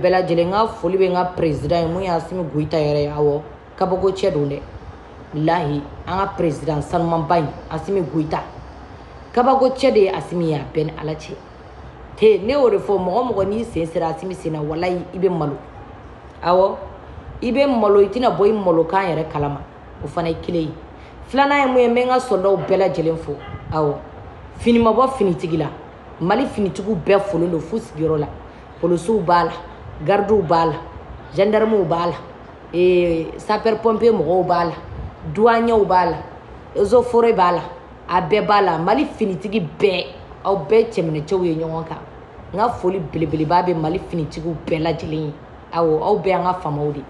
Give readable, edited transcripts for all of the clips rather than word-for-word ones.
bɛɛ lajɛlen n ka foli bɛ n ka président ye mun ye Asimi Goyita yɛrɛ ye awɔ kabako cɛ don dɛ bilahi an ka président sanumanba in Asimi Goyita kabako cɛ de ye Asimi ye a bɛɛ ni Ala cɛ he ne y'o de fɔ mɔgɔ mɔgɔ n'i sen sera Asimi sen na walayi i bɛ malo awɔ i bɛ malo i tɛna bɔ i malokan yɛrɛ kalama o fana ye kelen ye filanan ye mun ye n bɛ n ka soldaw bɛɛ lajɛlen fo awɔ fini ma bɔ finitigi la Mali finitigiw bɛɛ folen don f'u sigiyɔrɔ la policiers b'a la gardiw b'a la gendarmew b'a la sapeur pompier mɔgɔw b'a la douaniers b'a la eaux et forêts b'a la a bɛɛ b'a la Mali finitigi bɛɛ aw bɛɛ cɛminɛcɛw ye ɲɔgɔn kan n ka foli belebeleba bɛ Mali finitigiw bɛɛ lajɛlen ye awɔ aw bɛɛ y'an ka faamaw de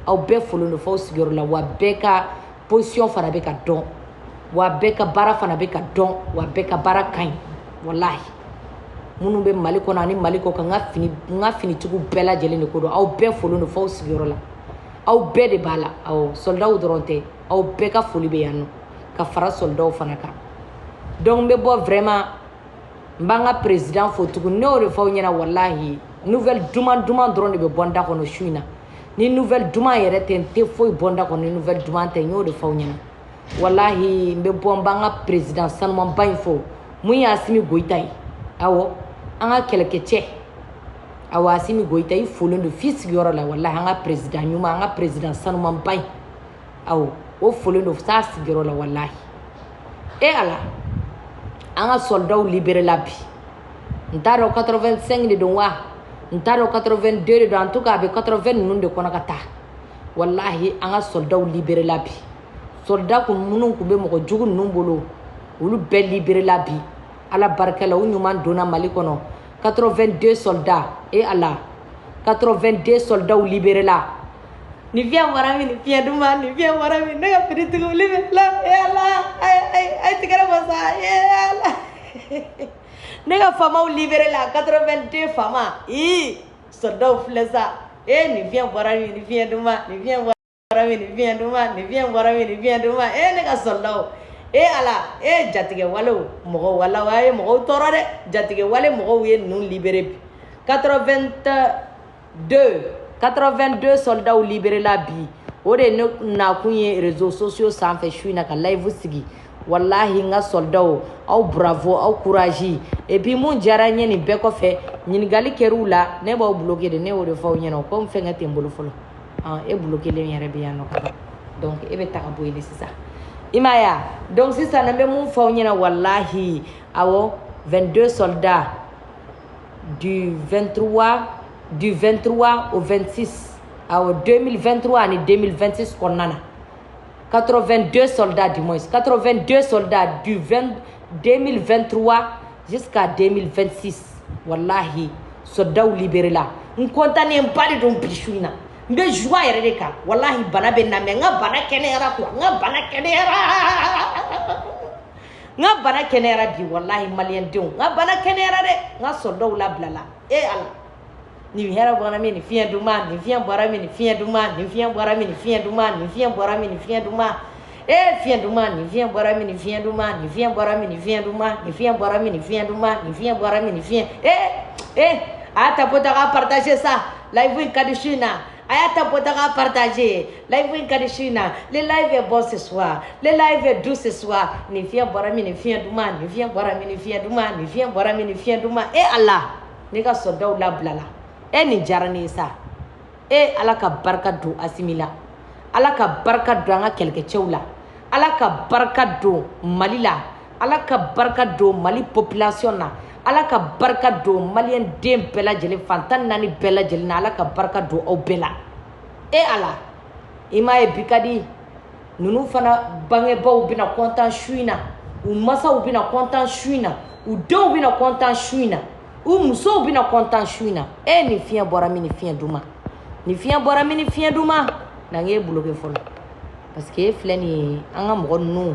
aw bɛɛ folen don f'aw sigiyɔrɔ la wa bɛɛ ka position fana bɛ ka dɔn wa bɛɛ ka baara fana bɛ ka dɔn wa bɛɛ ka baara ka ɲi walahi minnu bɛ Mali kɔnɔ ani Mali kɔ kan n ka finitigiw bɛɛ lajɛlen de ko don aw bɛɛ folen don f'aw sigiyɔrɔ la aw bɛɛ de b'a la awɔ soldaw dɔrɔn tɛ aw bɛɛ ka foli bɛ yan nɔ ka fara soldaw fana kan donc n bɛ bɔ vraiment n b'an ka président fo tuguni ne y'o de f'aw ɲɛna walahi nouvelle duman dɔrɔn de bɛ bɔ n da kɔnɔ su in na ni nouvelle duman yɛrɛ tɛ n tɛ foyi bɔ n da kɔnɔ ni nouvelle duman tɛ n y'o de f'aw ɲɛna walahi n bɛ bɔ n b'an ka président sanumanba in fo mun ye Asimi Goyita ye awɔ an ka kɛlɛkɛcɛ awɔ Asimi Goyita i folen don f'i sigiyɔrɔ la walahi an ka président ɲuman an ka président sanumanba in awɔ o folen don f'a sigiyɔrɔ la walahi Ala an ka soldaw libéré la bi n t'a dɔn 85 de don wa n t'a dɔn 82 de don en tout cas a bɛ 80 ninnu de kɔnɔ ka taa walahi an ka soldaw libéré la bi soldat minnu tun bɛ mɔgɔ jugu ninnu bolo olu bɛɛ libéré la bi Ala barika la u ɲuman donna Mali kɔnɔ 82 soldats Ala 82 soldats libéré la ni fiɲɛ bɔra min ni fiɲɛ duman ni fiɲɛ bɔra min ne ka finitigiw libéré la Ala ay tigɛrɛ bɔ sa Ala ne ka faamaw libéré la 82 faama soldats filɛ sa ni fiɲɛ bɔra min ni fiɲɛ duman ni fiɲɛ bɔra min ni fiɲɛ duman ni fiɲɛ bɔra min ni fiɲɛ duman ne ka soldats Ala jatigɛ walew mɔgɔw wala wa ye mɔgɔw tɔɔrɔ dɛ jatigɛ wale mɔgɔw ye ninnu libéré bi 82 soldats libéré la bi o de ne nakun ye réseaux sociaux sanfɛ su in na ka live sigi wallahi n ka soldats aw bravo aw courage et puis mun diyara n ye nin bɛɛ kɔfɛ ɲininkali kɛr'u la ne b'aw bloqué de ne y'o de fɔ aw ɲɛna ko n fɛnkɛ tɛ n bolo fɔlɔ e bloquélen yɛrɛ bɛ yan nɔ ka ban donc e bɛ ta ka bɔ yen de sisan i m'a ye donc sisan n bɛ mun fɔ aw ɲɛna wallahi awɔ 22 soldats du 23 au 26 awɔ 2023 ani 2026 kɔnɔna na 82 soldats du moins 82 soldats du 2023 jusqu'à 2026 wallahi soldats libéré la n contannen ba de don bi su in na n bɛ joie yɛrɛ de kan wallahi bana bɛ n na mais n ka bana kɛnɛyara quoi n ka bana kɛnɛyara bi wallahi maliyɛn denw n ka bana kɛnɛyara dɛ n ka soldats labilala Ala ni hɛrɛ bɔra min ni fiɲɛ duman ni fiɲɛ bɔra min ni fiɲɛ duman ni fiɲɛ bɔra min ni fiɲɛ duman ni fiɲɛ bɔra min ni fiɲɛ duman fiɲɛ duman ni fiɲɛ bɔra min ni fiɲɛ duman ni fiɲɛ bɔra min ni fiɲɛ duman ni fiɲɛ bɔra min ni fiɲɛ duman ni fiɲɛ bɔra min ni fiɲɛ a y'a ta bɔta ka partager ça live in ka di su in na a y'a ta bɔta ka partager live in ka di su in na le live est bon ce soir le live est doux ce soir ni fiɲɛ bɔra min ni fiɲɛ duman ni fiɲɛ bɔra min ni fiɲɛ duman ni fiɲɛ bɔra min ni fiɲɛ duman Ala ne ka soldats labilala nin diyara ne ye sa Ala ka barika don Asimi la Ala ka barika don an ka kɛlɛkɛcɛw la Ala ka barika don Mali la Ala ka barika don Mali population na Ala ka barika don maliyɛn den bɛɛ lajɛlen fantan naani bɛɛ lajɛlen na Ala ka barika don aw bɛɛ la Ala i m'a ye bi ka di ninnu fana bangebaaw bɛna content su in na u masaw bɛna content su in na u denw bɛna content su in na u musow bɛna content su in na ni fiɲɛ bɔra min ni fiɲɛ duman ni fiɲɛ bɔra min ni fiɲɛ duman na n k'e bloqué fɔlɔ parce que e filɛ nin ye an ka mɔgɔ ninnu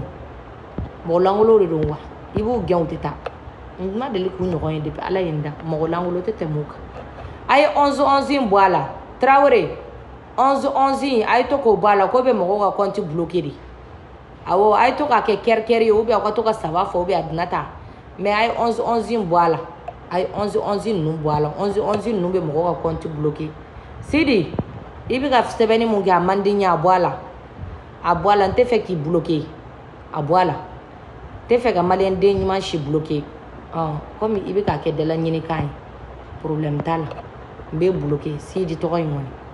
mɔgɔ langolo de don wa i b'u gɛn u tɛ taa n ma deli k'u ɲɔgɔn ye depuis Ala ye n da mɔgɔ langolo tɛ tɛmɛ u kan a ye 11 in bɔ a la Traoré 11 in a ye to k'o bɔ a la k'o bɛ mɔgɔw ka compte bloqué de awɔ a ye to k'a kɛ kɛri-kɛri ye ou bien aw ka to ka saba fɔ ou bien a donna ta mais a ye 11 in bɔ a la ay 11 ninnu bɔ a la 11 ninnu bɛ mɔgɔw ka compte bloqué Sidi i bɛ ka sɛbɛnni mun kɛ a man di n ye a bɔ a la n tɛ fɛ k'i bloqué a bɔ a la n tɛ fɛ ka maliyɛn den ɲuman si bloqué komi i bɛ k'a kɛ dala ɲinikan ye problème t'a la n bɛ bloqué Sidi tɔgɔ in kɔni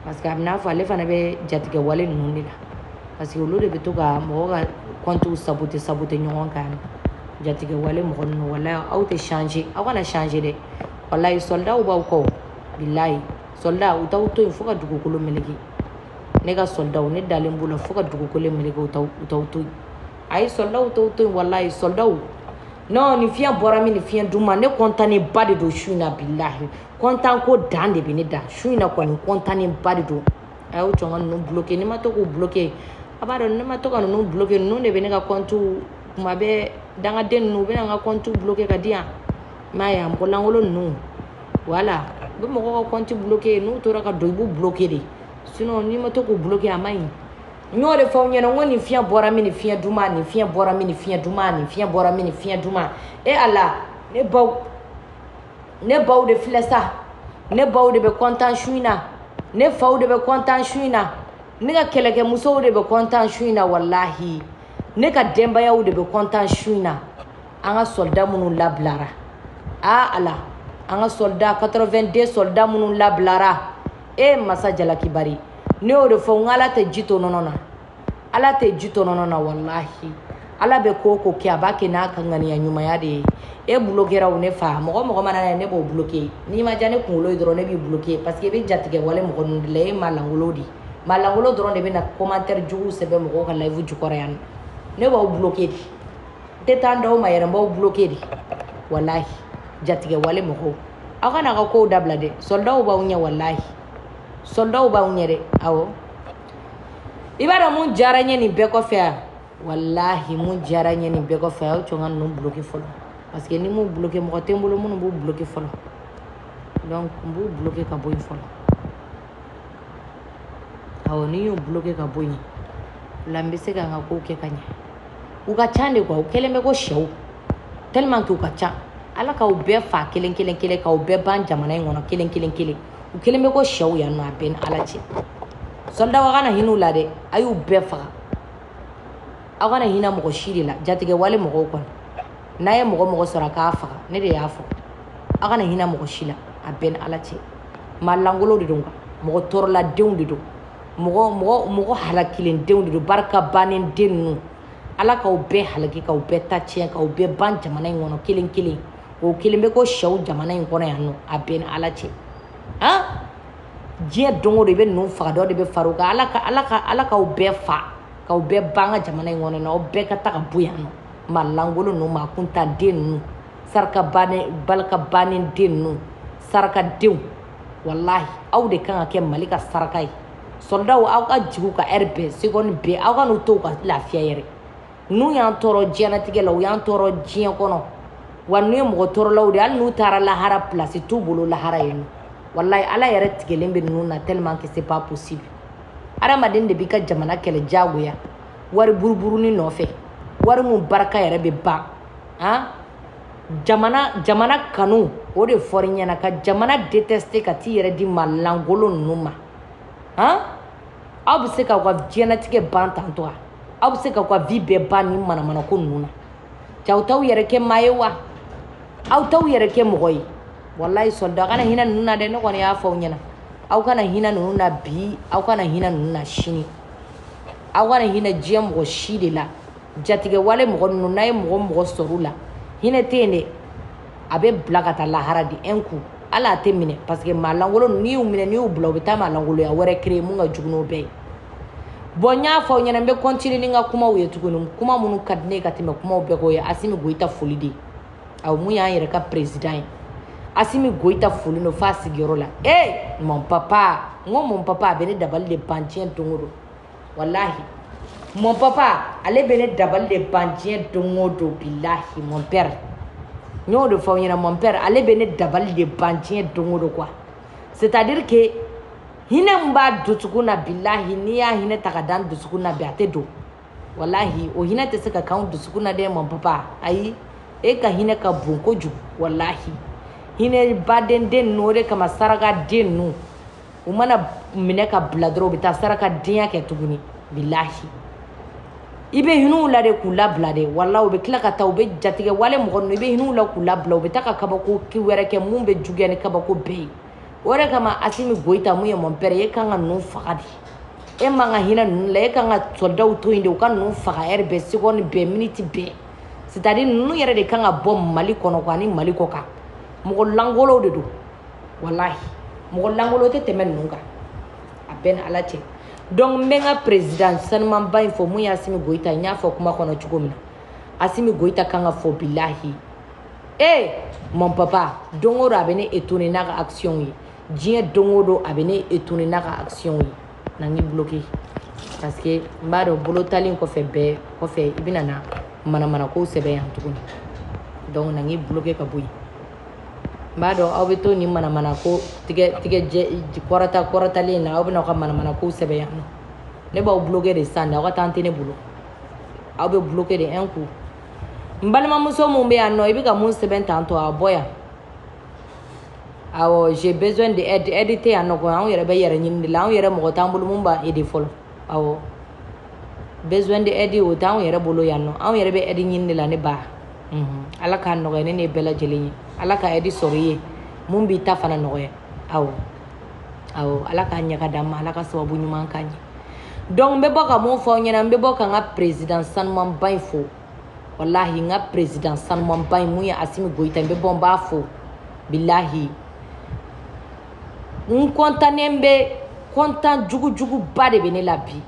parce que a bɛ n'a fɔ ale fana bɛ jatigɛ wale ninnu de la parce que olu de bɛ to ka mɔgɔw ka compte saboter ɲɔgɔn kan jatigɛ wale mɔgɔ ninnu walayi aw tɛ changer aw kana changer dɛ walayi soldat b'aw kɔ bilayi soldat u t'aw to yen fo ka dugukolo meleke ne ka soldat ne dalen b'u la fo ka dugukolo meleke u t'aw to yen ayi soldat t'aw to yen walayi soldat non ni fiɲɛ bɔra min ni fiɲɛ dun ma ne content ba de don su in na bilahi content ko dan de bɛ ne da su in na kɔni content ba de don a y'o cɔn ka ninnu bloqué ni ma to k'u bloqué a b'a dɔn ne ma to ka ninnu bloqué ninnu de bɛ ne ka compte kuma bɛɛ dangaden ninnu u bɛ na n ka compte bloqué ka di yan i m'a ye a mɔgɔ lankolon ninnu voilà u bɛ mɔgɔw ka compte bloqué n'u tora ka don i b'u bloqué de sinon n'i ma to k'u bloqué a ma ɲi n y'o de fɔ aw ɲɛna n ko nin fiɲɛ bɔra min ni fiɲɛ duman nin fiɲɛ bɔra min ni fiɲɛ duman nin fiɲɛ bɔra min ni fiɲɛ duman ala ne baw de filɛ sa ne baw de bɛ content su in na ne faw de bɛ content su in na ne ka kɛlɛkɛmusow de bɛ content su in na walahi ne ka denbayaw de bɛ content su in na an ka soldat minnu labilara ala an ka soldat 82 soldat minnu labilara masa jalaki bari ne y'o de fɔ n ko ala tɛ ji to nɔnɔ na ala tɛ ji to nɔnɔ na walahi ala bɛ ko o ko kɛ a b'a kɛ n'a ka ŋaniya ɲumanya de ye bloqué ra ne fa mɔgɔ mana na ne b'o bloqué n'i ma diya ne kunkolo ye dɔrɔn ne b'i bloqué parce que i bɛ jatigɛ wale mɔgɔ ninnu de la e ma langolo de ma langolo dɔrɔn de bɛ na commentaire jugu sɛbɛn mɔgɔw ka live jukɔrɔ yan ne b'aw bloqué de n tɛ taa n da aw ma yɛrɛ n b'aw bloqué de walahi jatigɛ wale mɔgɔw aw kana aw ka kow dabila dɛ soldat b'aw ɲɛ walahi soldat b'aw ɲɛ dɛ awɔ i b'a dɔn mun diyara n ye nin bɛɛ kɔfɛ yan walahi mun diyara n ye nin bɛɛ kɔfɛ a y'aw cɔn ka ninnu bloqué fɔlɔ parce que ni m'u bloqué mɔgɔ tɛ n bolo minnu b'u bloqué fɔlɔ donc n b'u bloqué ka bɔ yen fɔlɔ awɔ ni y'u bloqué ka bɔ yen o la n bɛ se ka n ka kow kɛ ka ɲɛ u ka ca de quoi u kɛlen bɛ ko sɛw tellement que u ka ca ala k'aw bɛɛ fa kelen kelen kelen k'aw bɛɛ ban jamana in kɔnɔ kelen kelen kelen u kelen bɛ ko sɛw yan nɔ a bɛɛ ni ala cɛ soldat aw kana hinɛ u la dɛ a y'u bɛɛ faga aw kana hinɛ mɔgɔ si de la jatigɛ wale mɔgɔw kɔni n'a ye mɔgɔ sɔrɔ a k'a faga ne de y'a fɔ aw kana hinɛ mɔgɔ si la a bɛɛ ni ala cɛ maa langolo de don mɔgɔ tɔɔrɔladenw de don mɔgɔ halakilendenw de don barika bannen den ninnu ala k'aw bɛɛ halaki k'aw bɛɛ ta tiɲɛ k'aw bɛɛ ban jamana in kɔnɔ kelen kelen o kelen bɛ ko sɛw jamana in kɔnɔ yan nɔ a bɛɛ ni ala cɛ diɲɛ don o don i bɛ ninnu faga dɔ de bɛ fara u kan ala k'aw bɛɛ fa k'aw bɛɛ ban ka jamana in kɔnɔ aw bɛɛ ka taa ka bɔ yan nɔ maa lankolon ninnu maa kuntan den ninnu barika bannen den ninnu sarakadenw walahi aw de kan ka kɛ mali ka saraka ye soldat aw ka jigin u ka heure bɛɛ seconde bɛɛ aw ka n'u to u ka lafiya yɛrɛ n'u y'an tɔɔrɔ diɲɛlatigɛ la u y'an tɔɔrɔ diɲɛ kɔnɔ wa n'u ye mɔgɔ tɔɔrɔlaw de hali n'u taara lahara place t'u bolo lahara yen nɔ walayi ala yɛrɛ tigɛlen bɛ ninnu na tellement que c'est pas possible adamaden de b'i ka jamana kɛlɛ diyagoya wari buruburuni nɔfɛ wari mun barika yɛrɛ bɛ ban jamana kanu o de fɔra i ɲɛna ka jamana détester ka t'i yɛrɛ di maa lankolon ninnu ma aw bɛ se k'aw ka diɲɛlatigɛ ban tantɔ wa aw bɛ se k'aw ka vie bɛɛ ban ni manamanako ninnu na ja aw t'aw yɛrɛ kɛ maa ye wa aw t'aw yɛrɛ kɛ mɔgɔ ye walayi soldat aw kana hinɛ ninnu na dɛ ne kɔni y'a fɔ aw ɲɛna aw kana hinɛ ninnu na bi aw kana hinɛ ninnu na sini aw kana hinɛ diɲɛ mɔgɔ si de la jatigɛ wale mɔgɔ ninnu n'a ye mɔgɔ sɔrɔ u la hinɛ tɛ yen dɛ a bɛ bila ka taa lahara di un coup ala a tɛ minɛ parce que maa lankolon n'i y'u minɛ n'i y'u bila u bɛ taa maa lankolonya wɛrɛ créer mun ka jugu n'o bɛɛ ye bon n y'a fɔ aw ɲɛna n bɛ continuer ni n ka kumaw ye tuguni kuma minnu ka di ne ye ka tɛmɛ kumaw bɛɛ k'o ye Asimi Goyita foli de ye awɔ mun y'an yɛrɛ ka président ye Asimi Goyita foli don f'a sigiyɔrɔ la mon papa n ko mon papa a bɛ ne dabali de ban diɲɛ don o don walahi mon papa ale bɛ ne dabali de ban diɲɛ don o don bilahi mon père n y'o de fɔ aw ɲɛna mon père ale bɛ ne dabali de ban diɲɛ don o don quoi c'est à dire que hinɛ min b'a dusukun na bilahi n'i y'a hinɛ ta ka da n dusukun na bi a tɛ don walahi o hinɛ tɛ se ka k'anw dusukun na dɛ mon papa ayi e ka hinɛ ka bon kojugu walahi hinɛ baden den no de kama saraka den nu u mana minɛ ka bila dɔrɔn u bɛ taa saraka denya kɛ tuguni bilahi i bɛ hinɛw la de k'u labila de wala u bɛ tila ka taa u bɛ jatigɛ wale mɔgɔ ninnu i bɛ hinɛw la k'u labila u bɛ taa ka kabako wɛrɛ kɛ mun bɛ juguya ni kabako bɛɛ ye o de kama Asimi Goita mun ye mon père e kan ka ninnu faga de e man ka hinɛ ninnu la e kan ka soldaw to yen de u ka ninnu faga heure bɛɛ seconde bɛɛ minute bɛɛ c'est-à-dire ninnu yɛrɛ de kan ka bɔ Mali kɔnɔ quoi ni Mali kɔ kan mɔgɔ langolow de don wallahi mɔgɔ langolow tɛ tɛmɛ ninnu kan a bɛɛ ni Ala cɛ donc n bɛ n ka président sanumanba in fɔ mun ye Asimi Goita n y'a fɔ kuma kɔnɔ cogo min na Asimi Goita kan ka fɔ bilahi mon papa don o don a bɛ ne étonné n'a ka action ye diɲɛ don o don a bɛ ne étonné n'a ka action ye na n k'i bloqué parce que n b'a dɔn bolo tali in kɔfɛ bɛɛ kɔfɛ i bɛna na manamana kow sɛbɛn yan tuguni donc na n k'i bloqué ka bɔ yen n b'a dɔn aw bɛ to nin manamana ko tigɛ kɔrɔtalen na aw bɛna aw ka manamana kow sɛbɛn yan nɔ ne b'aw bloqué de sisan de aw ka taa n tɛ ne bolo aw bɛ bloqué de un coup n balimamuso mun bɛ yan nɔ i bɛ ka mun sɛbɛn tan tɔ a bɔ yan awɔ j'ai besoin de aide aide tɛ yan nɔ ko anw yɛrɛ bɛ yɛrɛ ɲini de la anw yɛrɛ mɔgɔ t'an bolo mun b'a aider fɔlɔ awɔ besoin de aide o t'anw yɛrɛ bolo yan nɔ anw yɛrɛ bɛ aide ɲini de la ne ba Ala k'a nɔgɔya ne n'e bɛɛ lajɛlen ye Ala ka aide sɔrɔ i ye mun b'i ta fana nɔgɔya awɔ Ala k'a ɲɛ d'an ma Ala ka sababu ɲuman k'an ye donc n bɛ bɔ ka mun fɔ aw ɲɛna n bɛ bɔ ka n ka président sanumanba in fo wallahi n ka président sanumanba in mun ye Asimi Goita n bɛ bɔ n b'a fo bilahi n contannen bɛ content jugujuguba de bɛ ne la bi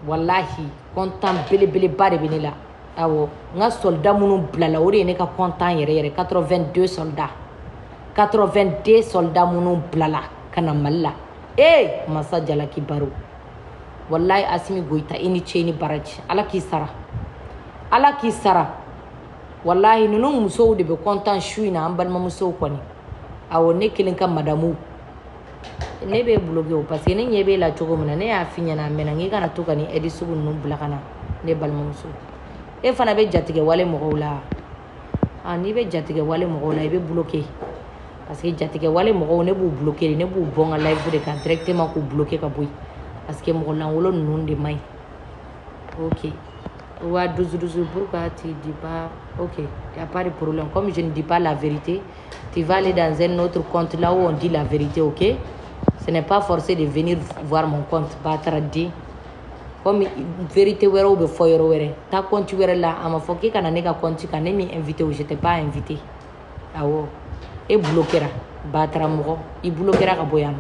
wallahi content belebeleba de bɛ ne la awɔ n ka soldat minnu bilala o de ye ne ka content yɛrɛ yɛrɛ 82 soldats 82 soldats minnu bilala ka na Mali la masa jalaki baro wallahi Asimi Goita i ni ce ni baraji Ala k'i sara Ala k'i sara wallahi ninnu musow de bɛ content su in na an balimamusow kɔni awɔ ne kelen ka madamu ne bɛ bloqué o parce que ne ɲɛ b'e la cogo min na ne y'a f'i ɲɛna a mɛnna n k'i kana to ka ni aide sugu ninnu bila ka na ne balimamuso e fana bɛ jatigɛ wale mɔgɔw la n'i bɛ jatigɛ wale mɔgɔw la i bɛ bloqué parce que jatigɛ wale mɔgɔw ne b'u bloqué de ne b'u bɔ n ka live de kan directement k'u bloqué ka bɔ yen parce que mɔgɔ langolo ninnu de man ɲi ok wa dusu pourquoi tu dis pas ok y a pas de problème comme je ne dis pas la vérité tu vas aller dans un autre compte là où on dit la vérité ok ce n'est pas forcé de venir voir mon compte Batradi comme vérité wɛrɛw bɛ fɔ yɔrɔ wɛrɛ ta compte wɛrɛ la a ma fɔ k'e kana ne ka compte kan ne m'i invité o j'étais pas invité awɔ e bloquera Batra mɔgɔ i bloquera ka bɔ yan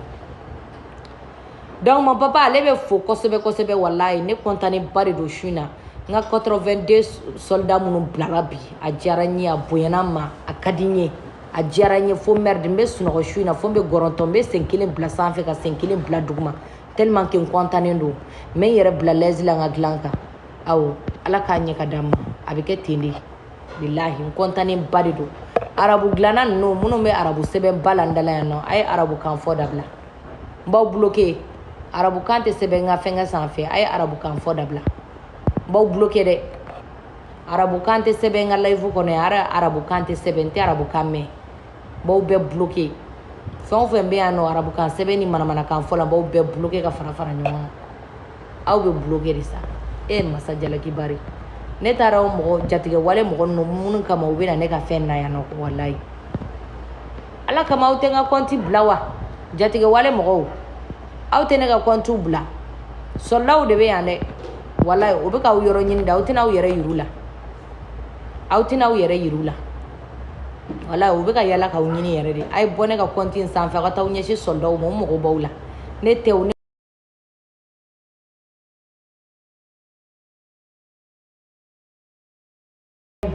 donc mon papa ale bɛ fo kosɛbɛ kosɛbɛ wallahi ne content ba de don su in na n ka 82 soldats minnu bilara bi a diyara n ye a bonyana n ma a ka di n ye a diyara n ye fo merde n bɛ sunɔgɔ su in na fo n bɛ gɔrɔntɔ n bɛ sen kelen bila sanfɛ ka sen kelen bila duguma tellement que n contannen don n bɛ n yɛrɛ bila l'aise la n ka dilan kan awɔ Ala k'a ɲɛ ka d'an ma a bɛ kɛ ten de bilahi n contannen ba de don arabu dilanna ninnu minnu bɛ arabu sɛbɛn ba la n dala yan nɔ a ye arabu kan fɔ dabila n b'aw bloqué arabu kan tɛ sɛbɛn n ka fɛnkɛ sanfɛ a ye arabu kan fɔ dabila n b'aw bloqué dɛ arabu kan tɛ sɛbɛn n ka live kɔnɔ yan arabu kan tɛ sɛbɛn n tɛ arabu kan mɛn n b'aw bɛɛ bloqué fɛn o fɛn bɛ yan nɔ arabu kan sɛbɛn ni manamanakan fɔ la n b'aw bɛɛ bloqué ka fara fara ɲɔgɔn kan aw bɛ bloqué de sa masa jalaki bari ne taara o mɔgɔ jatigɛ wale mɔgɔ ninnu minnu kama u bɛ na ne ka fɛn na yan nɔ walayi Ala kama aw tɛ n ka compte bila wa jatigɛ wale mɔgɔw aw tɛ ne ka compte bila soldaw de bɛ yan dɛ walayi o bɛ k'aw yɔrɔ ɲini de aw tɛna aw yɛrɛ yir'u la aw tɛna aw yɛrɛ yir'u la walayi u bɛ ka yala k'aw ɲini yɛrɛ de a ye bɔ ne ka compte in sanfɛ aw ka taa aw ɲɛsin soldaw ma o mɔgɔ b'aw la ne tɛ o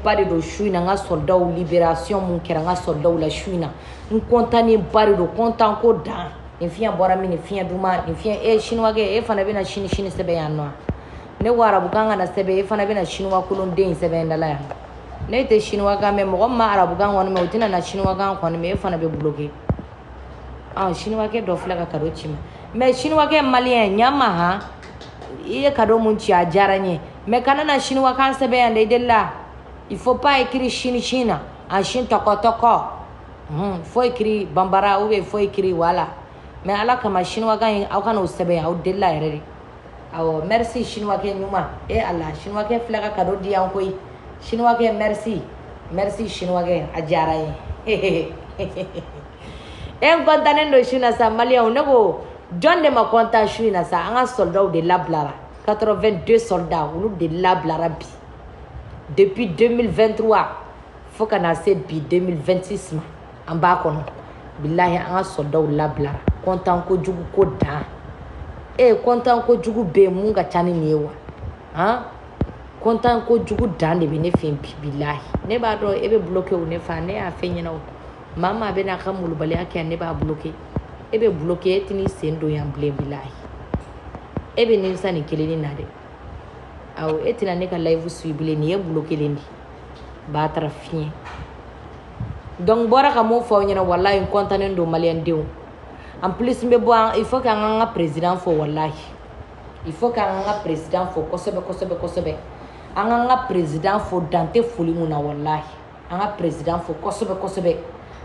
ba de don su in na n ka soldaw libération mun kɛra n ka soldaw la su in na n contannen ba de don content ko dan nin fiɲɛ bɔra min nin fiɲɛ duman nin fiɲɛ chinois kɛ e fana bɛna sini sɛbɛn yan nɔ ne ko arabukan kana sɛbɛn e fana bɛna chinois kolonden in sɛbɛn dala yan ne tɛ chinois kan mɛn mɔgɔ min ma arabukan kɔni mɛn o tɛna na chinois kan kɔni mɛn e fana bɛ bloqué chinois kɛ dɔ filɛ ka cadeau ci ma mais chinois kɛ malien ɲama han i ye cadeau mun ci a diyara n ye mais kana na chinois kan sɛbɛn yan dɛ i delila il faut pas écrire Chine en Chine tɔkɔ Faut écrire Bambara ou faut écrire voilà. Mais ala kama chinois gagne au kana usebe au della yere. Awo merci chinois ke nyuma. Allah chinois ke flaga kado di an koy. Chinois ke merci. Merci chinois ke ajara yi. En kontanen do china sa malien ne ko John de ma kontan china sa an soldat de lablara. 82 soldats ou de lablara bi. Depuis 2023 faut kana se bi 2026 ma. An b'a kɔnɔ bilahi an ka soldaw lablara kontan kojugu ko dan kontan kojugu bɛ mun ka ca ni nin ye wa kontan kojugu dan de bɛ ne fɛ bi bilahi ne b'a dɔn e bɛ bloqué o ne fa ne y'a fɛ ɲɛna o maa maa bɛ n'a ka molobaliya kɛ ne b'a bloqué e bɛ bloqué e tɛ n'i sen don yan bilen bilahi e bɛ nimisa nin kelen na dɛ awɔ e tɛna ne ka live suit bilen nin ye bloqué len de b'a taara fiɲɛ. Donc bora ka mo fo nyina wallahi kontanen do malien dew en plus mbe bo il faut ka nga président fo wallahi il faut ka nga président fo kosobe nga président fo dante foli muna wallahi nga président fo kosobe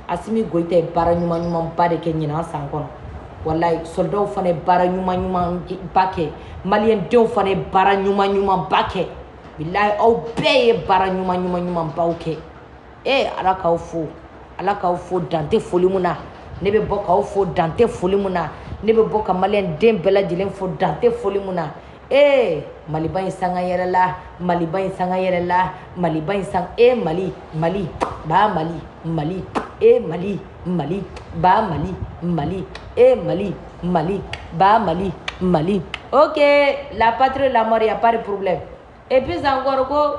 asimi goita e bara nyuma ba de ke nyina san kono wallahi soldat fane bara nyuma bake malien dew fane bara nyuma bake billahi au beye bara nyuma bauke ala k'aw fo dante foli mun na ne bɛ bɔ k'aw fo dante foli mun na ne bɛ bɔ ka maliyɛn den bɛɛ lajɛlen fo dante foli mun na maliba in sanga yɛrɛ la maliba in sanga yɛrɛ la maliba in sang mali ba mali mali mali ba mali mali mali ba mali ok la patrie la mort y a pas de problème et puis encore ko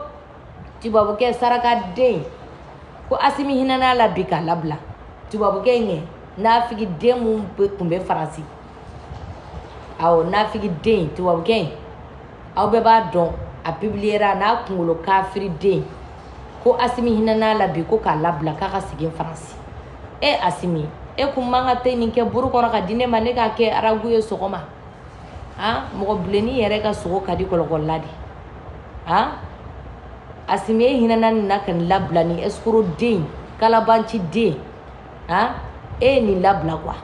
tubabukɛ saraka den ko asimi hinana la bi ka labla tubabukɛ ɲɛ nafigi den mun tun bɛ faransi awɔ nafigi den tubabukɛ aw bɛɛ b'a dɔn a publiera n'a kunkolo kafiri den ko asimi hinana la bi ko k'a labila k'a ka segin faransi asimi kun man ka tɛ nin kɛ buru kɔnɔ ka di ne ma ne k'a kɛ arabu ye sɔgɔma mɔgɔ bilenni yɛrɛ ka sogo ka di kɔlɔkɔlɔla de asimi hinana nin na ka nin labila ni escroc den kalabanci den nin labila quoi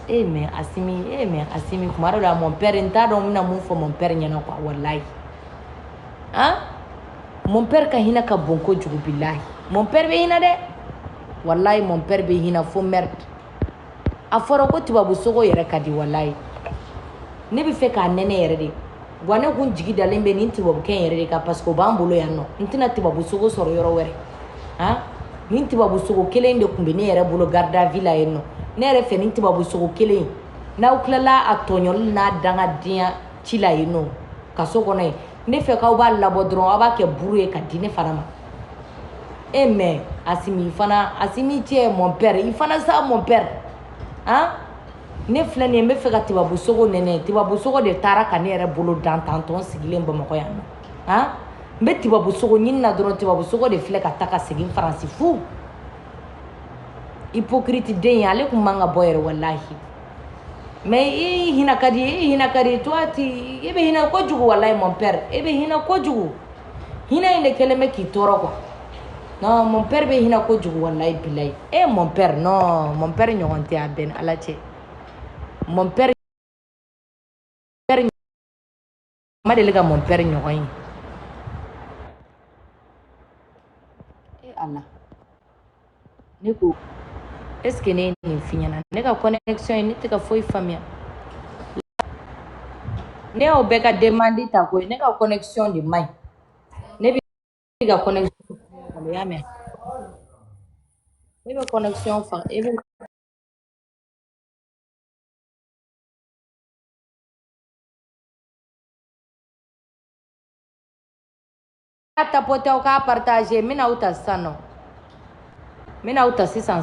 mais asimi kuma dɔ la mon père n t'a dɔn n bɛna mun fɔ mon père ɲɛna quoi wallahi mon père ka hinɛ ka bon kojugu billahi mon père bɛ hinɛ dɛ wallahi mon père bɛ hinɛ fo merde a fɔra ko tubabu sogo yɛrɛ ka di wallahi ne bɛ fɛ k'a nɛnɛ yɛrɛ de wa ne kun jigi dalen bɛ nin tubabukɛ yɛrɛ de kan parce que o b'an bolo yan nɔ n tɛna tubabu sogo sɔrɔ yɔrɔ wɛrɛ nin tubabu sogo kelen de tun bɛ ne yɛrɛ bolo garde à vue la yen nɔ ne yɛrɛ fɛ nin tubabu sogo kelen n'aw tilala a tɔɲɔli n'a dangadenya ci la yen nɔ kaso kɔnɔ yen ne fɛ k'aw b'a labɔ dɔrɔn aw b'a kɛ buru ye ka di ne fana ma mais asimi cɛ mon père i fana sa mon père ne filɛ nin ye n bɛ fɛ ka tubabu sogo nɛnɛ tubabu sogo de taara ka ne yɛrɛ bolo dan tantɔ n sigilen bamakɔ yan nɔ n bɛ tubabu sogo ɲini na dɔrɔn tubabu sogo de filɛ ka taa ka segin faransi fu hypocrite den ale kun man ka bɔ yɛrɛ wallahi mais i hinɛ ka di toi i bɛ hinɛ kojugu wallahi mon père i bɛ hinɛ kojugu hinɛ in de kɛlen bɛ k'i tɔɔrɔ quoi non mon père bɛ hinɛ kojugu wallahi bilahi mon père non mon père ɲɔgɔn tɛ a bɛn ni ala cɛ mon père ma deli ka mon père ɲɔgɔn ye ala ne ko est ce que ne ye nin f'i ɲɛna ne ka connexion ye ne tɛ ka foyi faamuya ne y'o bɛɛ ka demande ta koyi ne ka connexion de man ɲi ne bɛ ka connexion i y'a mɛn ne bɛ connexion fa e bɛ tapoter aw k'a partager n bɛna aw ta sisan nɔ n bɛna aw ta sisan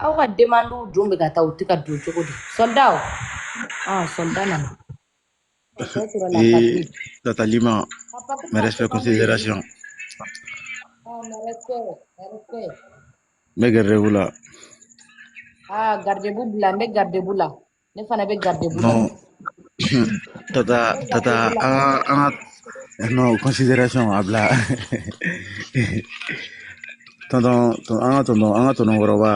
aw ka demandew dun bɛ ka taa u tɛ ka don cogo di soldat soldat nana Tata Lima, mes respects, considérations. Mes respects. Mais gardez-vous là. Gardez-vous là, mais gardez-vous là. Ne fana bɛ gardez-vous là. Non. Tata, non, considération, habla. an ka tɔnɔ kɔrɔba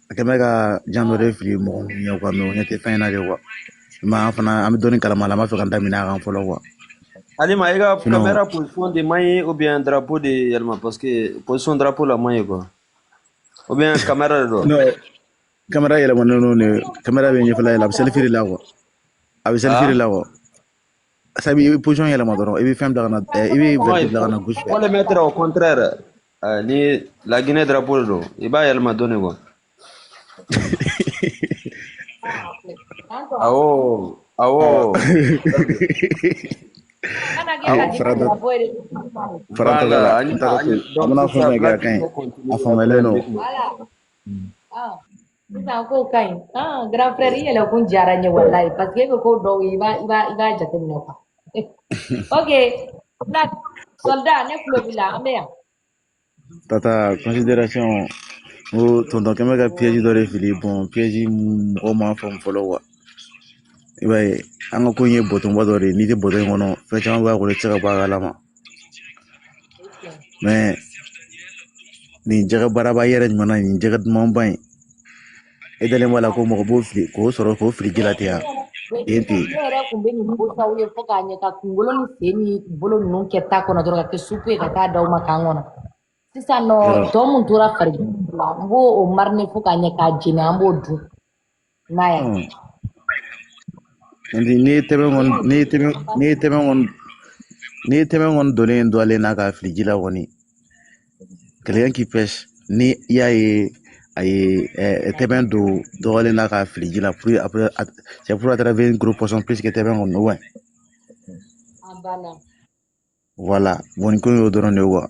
a kɛ bɛ ka jan dɔ de fili mɔgɔ min ye mais o ɲɛ tɛ fɛn in na de an fana an bɛ dɔɔnin kalama la an b'a fɛ ka daminɛ a kan fɔlɔ Alima, il y a sinon caméra position de main ou bien drapeau de Yalma parce que position drapeau la main quoi. Ou bien caméra de dos. non caméra yɛlɛmanen don de caméra bɛ ɲɛfɛla yɛlɛ a bɛ selfie de la a bɛ selfie de Ah? la sabu i bɛ position yɛlɛma dɔrɔn i bɛ fɛn bila ka na i bɛ Non, verti il bila ka faut, na gauche fɛ faut le mettre au contraire. Ni la Guinée drapeau de dos. Il va Yalma donner quoi. Ah oh, ah oh. farantɔ kɛ la Voilà, n t'a dɔn a donc bɛna c'est fɛn ça, fɛn kɛ a Black ka ɲi faut a continuer après faamuyalen un don rythme. Sisan ko ka ɲi grand frère i yɛlɛ kun diyara n ye wallahi parce que e bɛ ko dɔw ye i b'a jateminɛ quoi ok Black soldat ne tulo b'i la an bɛ yan tata considération n ko tonton kɛmɛ ka piège dɔ de fili piège mɔgɔw m'a faamu fɔlɔ i b'a ye an ka ko in ye bɔtɔnba dɔ de ye n'i tɛ bɔtɔ in kɔnɔ fɛn caman b'a kɔnɔ i tɛ se ka bɔ a kalama mais nin jɛgɛ baaraba yɛrɛ ɲuman nin jɛgɛ dumanba in e dalen b'a la ko mɔgɔ b'o fili k'o sɔrɔ k'o fili ji la ten yen ten ne yɛrɛ kun bɛ nin ko saw ye fo k'a ɲɛ ka kunkolo ni sen ni bolo ninnu kɛ ta kɔnɔ dɔrɔn ka kɛ supu ye ka taa d'aw ma kan kɔnɔ sisan nɔ yɔrɔ tɔ mun tora farikolo la n b'o o mariner fo k'a ɲɛ k'a jeni an b'o dun n'a ya n'i ye tɛmɛ kɔni donnen dɔlen na k'a fili ji la kɔni quelqu'un qui pêche ni i y'a ye a ye tɛmɛ don dɔgɔlen na k'a fili ji la après c'est pour attraper une grosse poisson plus que tɛmɛ kɔni ouais a banna voilà nin ko in y'o dɔrɔn de ye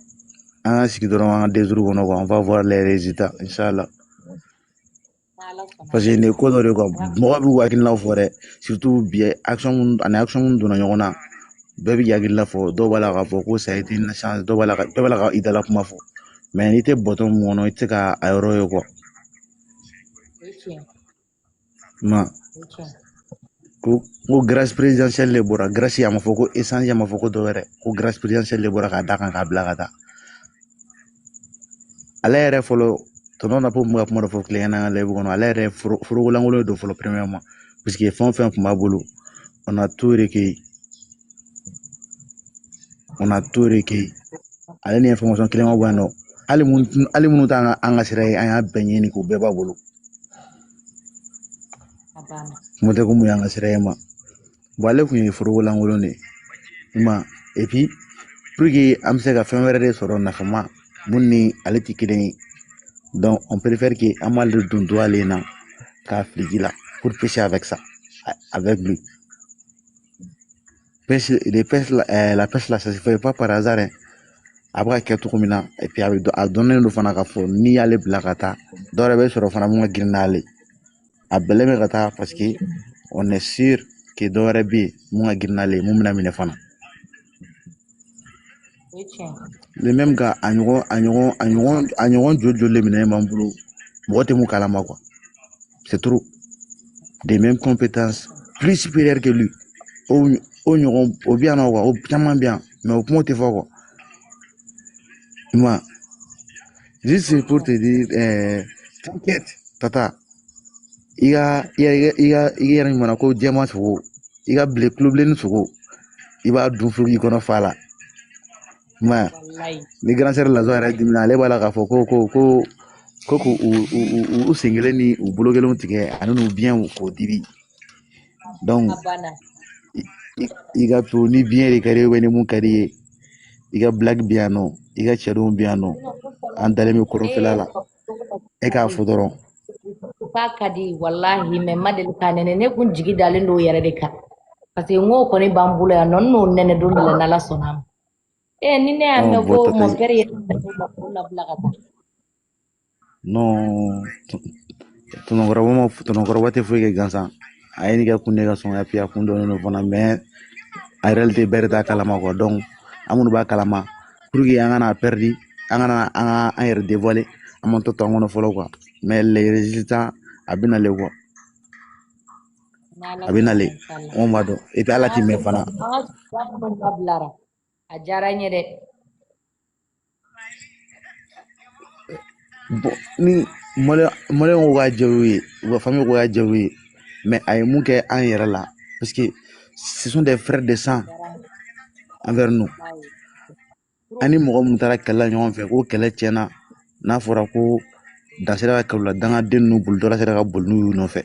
an ka sigi dɔrɔn an ka deux jours kɔnɔ on va voir les résultats inchallah parce que nin ye ko dɔ de ye mɔgɔ b'u hakilinaw fɔ dɛ surtout bi action mun donna ɲɔgɔn na bɛɛ b'i hakilina fɔ dɔw b'a la k'a fɔ ko ça a été une chance dɔw b'a la bɛɛ b'a la ka i dala kuma fɔ mais n'i tɛ bɔtɔ mun kɔnɔ i tɛ se ka a yɔrɔ ye ma ko grâce présidentielle de bɔra grâce a ma fɔ ko essence a ma fɔ ko dɔwɛrɛ ko grâce présidentielle de bɔra k'a d'a kan k'a bila ka taa ale yɛrɛ fɔlɔ tɔnɔ na ko mun ka kuma dɔ fɔ tileŋɛna ka lɛbi kɔnɔ ale yɛrɛ foroko lankolon don fɔlɔ premièrement parce que fɛn o fɛn kun b'a bolo on a tout recueilli ale ni information kelen ma bɔ yan nɔ hali minnu t'an ka sira ye an y'a bɛɛ ɲini k'u bɛɛ b'a bolo kuma tɛ ko mun y'an ka sira ye ma bon ale kun ye foroko lankolon de ye ma et puis pour que an bɛ se ka fɛn wɛrɛ de sɔrɔ nafama mun ni ale tɛ kelen ye donc on préfère que an b'ale don ale na k'a fili ji la pour pêcher avec ça avec lui la pêche là ça se fait pas par hasard hein. A bɛ ka kɛ cogo min na et puis a dɔnnen don fana k'a fɔ n'i y'ale bila ka taa dɔw yɛrɛ bɛ sɔrɔ fana mun ka girin n'ale a bɛlɛ bɛ ka taa parce que on est sûr que dɔ wɛrɛ bɛ yen mun ka girin n'ale ye mun bɛna minɛ fana le même gars a ɲɔgɔn joli de minɛnen b'an bolo mɔgɔ tɛ mun kalama quoi c'est trop des mêmes compétences plus supérieures que lui o ɲɔgɔn o bɛ yan nɔ quoi o caman bɛ yan mais o kuma tɛ fɔ quoi ma juste pour te dire t'inquiète tata i yɛrɛ ɲuman ko jɛma sogo i ka kulo bilenni sogo i b'a dun fo k'i kɔnɔ fa la ma ni grand sœur lazo yɛrɛ dimina ale b'a la k'a fɔ ko k'u sen kelen ni u bolo kelenw tigɛ ani n'u biyɛnw k'o dibi donc i ka to ni biyɛn de ka di ye ni mun ka di ye i ka blague bɛ yan nɔ i ka cɛdenw bɛ yan nɔ an dalen bɛ kɔrɔfɛla la e k'a fɔ dɔrɔn k'a ka di wallahi mais ma deli k'a nɛnɛ ne kun jigi dalen don o yɛrɛ de kan parce que n ko kɔni b'an bolo yan nɔ n n'o nɛnɛ don dɔ la n'ala sɔnna a ma ni ne y'a mɛn ko mon père ye o labila ka taa non tɔnɔkɔrɔba tɛ foyi kɛ gansan a ye nin kɛ kun de ka sɔn ka fi a kun dɔnnen don fana mais en réalité bɛɛ de t'a kalama quoi donc an minnu b'a kalama pour que an kana perdre an kana an yɛrɛ dévoiler an m'an to an kɔnɔ fɔlɔ quoi mais les résultats a bɛ nalen quoi a bɛ nalen anw b'a dɔn et puis ala t'i mɛn fana a diyara n ye dɛ bon ni malien ko ka jaw ye u ka famille ko ka jaw ye mais a ye mun kɛ an yɛrɛ la parce que ce sont des frères de sang envers nous ani mɔgɔ mun taara kɛlɛ la ɲɔgɔn fɛ ko kɛlɛ tiɲɛna n'a fɔra ko dan sera ka kalula dangaden ninnu boli dɔ la sera ka boli n'u y'u nɔfɛ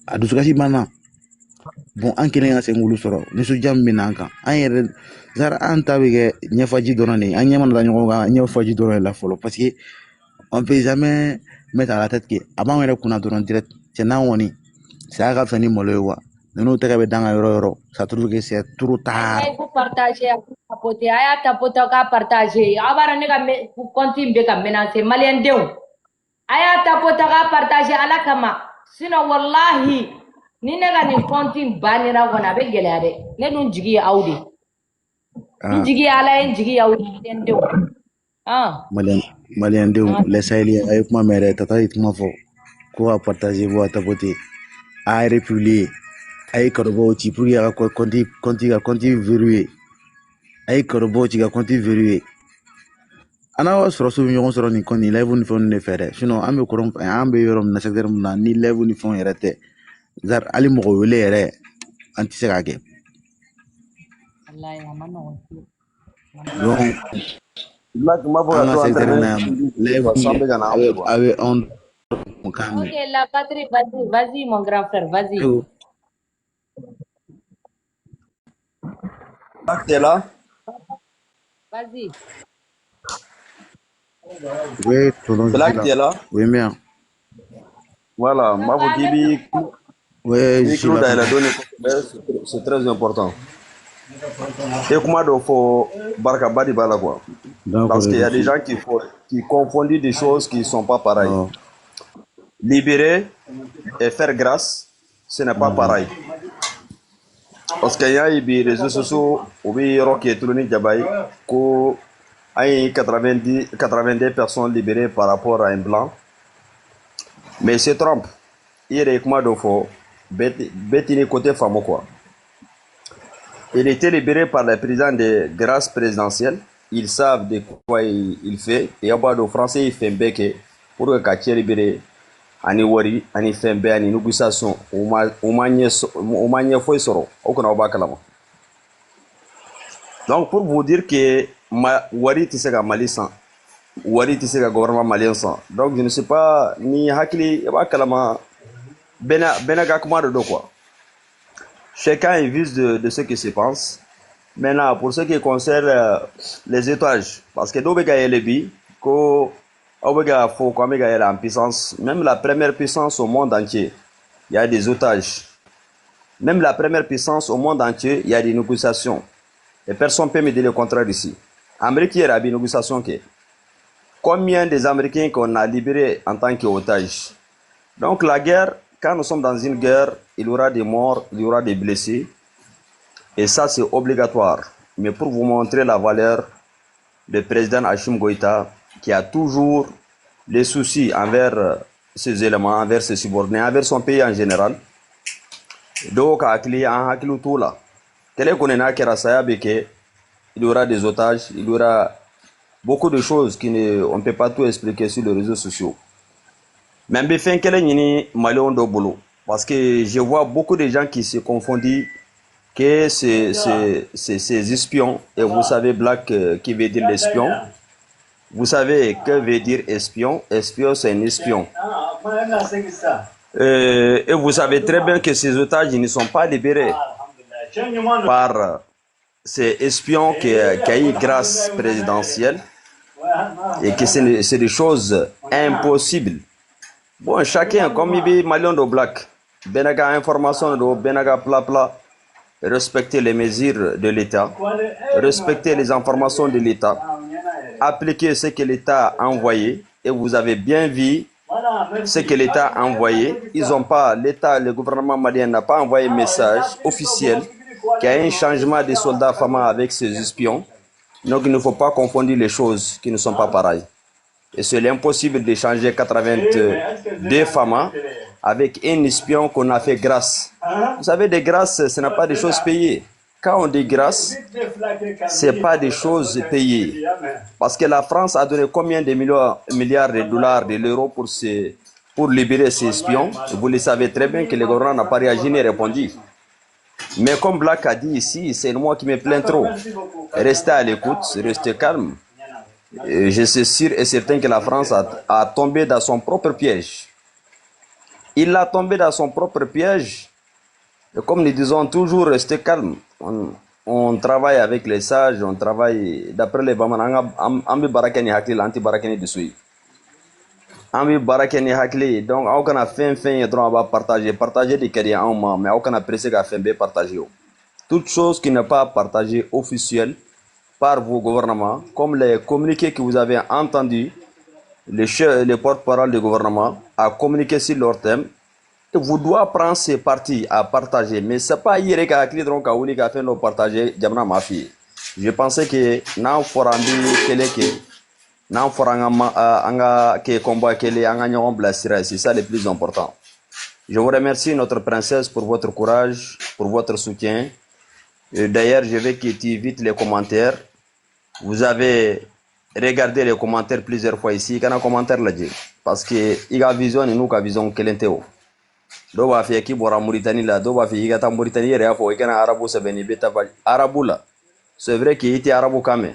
a dusukasi banna bon an kelen ka se k'olu sɔrɔ nisɔndiya min bɛ n'an kan an yɛrɛ zara an ta bɛ kɛ ɲɛfaji dɔrɔn de ye an ɲɛ mana da ɲɔgɔn kan ɲɛfaji dɔrɔn de la fɔlɔ parce que on peut jamais mettre à la tête que a b'an yɛrɛ kunna dɔrɔn direct cɛ n'an kɔni saya ka fisa ni malo ye wa ninnu tɛgɛ bɛ dan ka yɔrɔ o yɔrɔ ça trouve que c'est trop tard. Ay, ku partage ku tapote aya tapote ka partage abara ne ka compte be ka menacer malien denw aya tapote ka partage ala kama sino wallahi ni ne ka ni compte banira kɔnɔ a bɛ gɛlɛya dɛ ne dun jigi ye aw de n jigi ye ala ye n jigi ye aw malien denw malien denw les sahéliens a ye kuma mɛn yɛrɛ tata ye kuma fɔ ko ka partage bɔ a tapote a yɛrɛ publier a ye karobaw ci pour que a ka compte verrouiller a ye karobaw ci ka compte verrouiller an n'a sɔrɔsiw bɛ ɲɔgɔn sɔrɔ nin kɔni live ni fɛnw de fɛ dɛ sinon an bɛ kɔrɔ an bɛ yɔrɔ min na secteur min na ni live ni fɛnw yɛrɛ tɛ zari hali mɔgɔ wele yɛrɛ an tɛ se k'a kɛ donc Black ma fɔ an ka ka to secteur in na yan live san bɛ ka na an fɛ quoi. a bɛ anw kan mɛn. Ok, la patrie, vas-y, mon grand frère, vas-y. Black t'es là? Vas-y. Oui, Black t'es là? oui, bien. Voilà, ma fɔ k'i bi Oui, je suis là. C'est très important. Et comment il faut barkaba di bala quoi. Parce qu'il y a des gens qui confondent des choses qui ne sont pas pareilles. Oh. Libérer et faire grâce, ce n'est pas pareil. Parce qu'il y a des réseaux sociaux où il y a des gens qui 90 personnes libérées par rapport à un blanc. Mais c'est Trump. Il y a des gens qui côté femme quoi. Il était libéré par le président de grâce présidentielle. Ils savent de quoi il fait. Et à bas de français, il fait un bec pour que Katia libéré. Ani wari, ani fembe, ani négociation. Donc pour vous dire que wari tu sais que Mali sans, wari tu sais que gouvernement malien sans. Donc je ne sais pas ni hakili, ba kalama bena gakuma de quoi. Chacun est vise de ce qui se pense. Maintenant, pour ce qui concerne les étages, parce que d'Obega et Lebi, qu'Obega faut comme il en puissance, même la première puissance au monde entier, il y a des otages. Même la première puissance au monde entier, il y a des négociations. Et personne ne peut me dire le contraire ici. Amérique, il y a des négociations. Combien des Américains qu'on a libérés en tant qu'otages? Donc la guerre, quand nous sommes dans une guerre, il y aura des morts, il y aura des blessés. Et ça, c'est obligatoire. Mais pour vous montrer la valeur du président Hachim Goïta, qui a toujours les soucis envers ses éléments, envers ses subordonnés, envers son pays en général. Donc, il y aura des otages, il y aura beaucoup de choses qu'on ne peut pas tout expliquer sur les réseaux sociaux. Mais parce que je vois beaucoup de gens qui se confondent que ces espions, et vous savez Black qui veut dire l'espion, vous savez que veut dire espion, espion c'est un espion. Et vous savez très bien que ces otages ne sont pas libérés par ces espions qui a eu grâce présidentielle et que c'est des choses impossibles. Bon, chacun, comme il dit Malion de Black, benaga information de benaga pla, respecter les mesures de l'État, respecter les informations de l'État, appliquer ce que l'État a envoyé, et vous avez bien vu ce que l'État a envoyé. Ils n'ont pas, l'État, le gouvernement malien n'a pas envoyé un message officiel qu'il y a un changement des soldats FAMA avec ces espions. Donc il ne faut pas confondre les choses qui ne sont pas pareilles. Et c'est impossible de changer 82 FAMA avec un espion qu'on a fait grâce. Vous savez, des grâces, ce n'est pas des choses payées. quand on dit grâce, ce n'est pas des choses payées. Parce que la France a donné combien de milliards de dollars, de l'euro pour libérer ses espions. Vous le savez très bien que le gouvernement n'a pas réagi ni répondu. Mais comme Black a dit ici, c'est moi qui me plains trop. Restez à l'écoute, restez calme. Et je suis sûr et certain que la France a tombé dans son propre piège. Il a tombé dans son propre piège. Et comme nous disons toujours, restez calme. On travaille avec les sages, on travaille d'après les Bamans. Ambi barakeni hakli, anti barakeni dessus. Ambi barakeni hakli. Donc, on a fait et on va partager des carrières en main, mais on a pressé à faire partager. Toute chose qui n'est pas partagée officielle par vos gouvernements, comme les communiqués que vous avez entendus, les porte-parole du gouvernement a communiqué sur leur thème. Vous devez prendre ces parties à partager, mais ce n'est pas hier que Akli donc a voulu faire nos partager. Je pensais que nous fera combat c'est ça le plus important. Je vous remercie notre princesse pour votre courage, pour votre soutien. D'ailleurs, je vais quitter vite les commentaires. Vous avez regardé les commentaires plusieurs fois ici. Quand un commentaire là parce que il a vision et nous a vision kelenteo. Do ba fi ki bora Mauritanie là, do ba fi igata Mauritanie yere afo ikana arabu sebeni beta arabu là. C'est vrai qu'il était arabu kame.